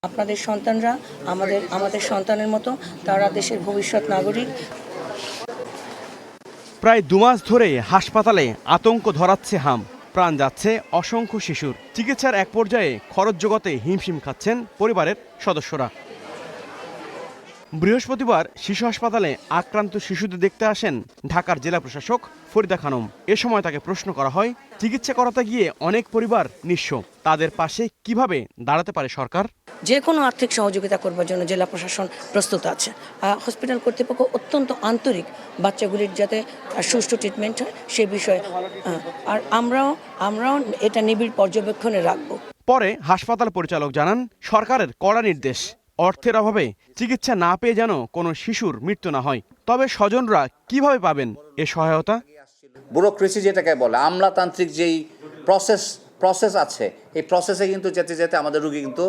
আপনাদের সন্তানরা আমাদের সন্তানের মতো, তারা দেশের ভবিষ্যৎ নাগরিক। প্রায় 2 মাস ধরে হাসপাতালে আতঙ্ক ধরাচ্ছে হাম, প্রাণ যাচ্ছে অসংখ্য শিশুর। চিকিৎসার এক পর্যায়ে খরচ জোগাতে হিমশিম খাচ্ছেন পরিবারের সদস্যরা। বৃহস্পতিবার শিশু হাসপাতালে আক্রান্ত শিশুদের দেখতে আসেন ঢাকার জেলা প্রশাসক ফরিদা খানম। এ সময় তাকে প্রশ্ন করা হয়, চিকিৎসা করাতে গিয়ে অনেক পরিবার নিঃস্ব, তাদের পাশে কিভাবে দাঁড়াতে পারে সরকার? যে কোনো আর্থিক সহযোগিতা করবার জন্য জেলা প্রশাসন প্রস্তুত আছে। হসপিটাল কর্তৃপক্ষ অত্যন্ত আন্তরিক, বাচ্চাগুলির যাতে সুষ্ঠু ট্রিটমেন্ট হয় সে বিষয়ে, আর আমরাও এটা নিবিড় পর্যবেক্ষণে রাখবো। পরে হাসপাতাল পরিচালক জানান, সরকারের কড়া নির্দেশ, অর্থের অভাবে চিকিৎসা না পেয়ে যেন কোনো শিশুর মৃত্যু না হয়। তবে স্বজনরা কিভাবে পাবেন এ সহায়তা? ব্যুরোক্রেসি যেটাকে বলে, আমলাতান্ত্রিক যেই প্রসেস আছে, এই প্রসেসে কিন্তু যেতে যেতে আমাদের রুগী কিন্তু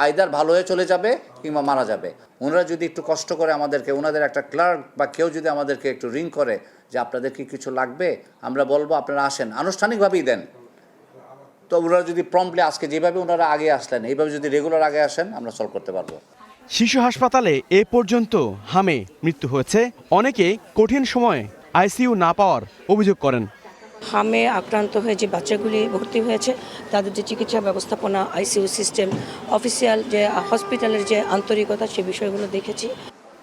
আইদার ভালো হয়ে চলে যাবে কিংবা মারা যাবে। ওনারা যদি একটু কষ্ট করে আমাদেরকে, ওনাদের একটা ক্লার্ক বা কেউ যদি আমাদেরকে একটু রিং করে যে আপনাদের কি কিছু লাগবে, আমরা বলবো আপনারা আসেন, আনুষ্ঠানিকভাবেই দেন। তো ওনারা যদি প্রম্পটলি আজকে যেভাবে ওনারা আগে আসলেন, এইভাবে যদি রেগুলার আগে আসেন, আমরা সলভ করতে পারবো। শিশু হাসপাতালে এ পর্যন্ত হামে মৃত্যু হয়েছে। অনেকে কঠিন সময়ে আইসিইউ না পাওয়ার অভিযোগ করেন। হামে আক্রান্ত হয়ে যে বাচ্চাগুলি ভর্তি হয়েছে, তাদের যে চিকিৎসা ব্যবস্থাপনা, আইসিইউ সিস্টেম, অফিসিয়াল যে হসপিটালের যে আন্তরিকতা, সে বিষয়গুলো দেখেছি।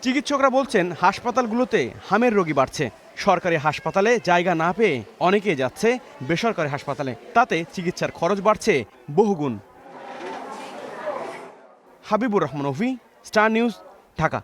চিকিৎসকরা বলছেন, হাসপাতালগুলোতে হামের রোগী বাড়ছে। সরকারি হাসপাতালে জায়গা না পেয়ে অনেকেই যাচ্ছে বেসরকারি হাসপাতালে, তাতে চিকিৎসার খরচ বাড়ছে বহুগুণ। হাবিবুর রহমান অভি, স্টার নিউজ, ঢাকা।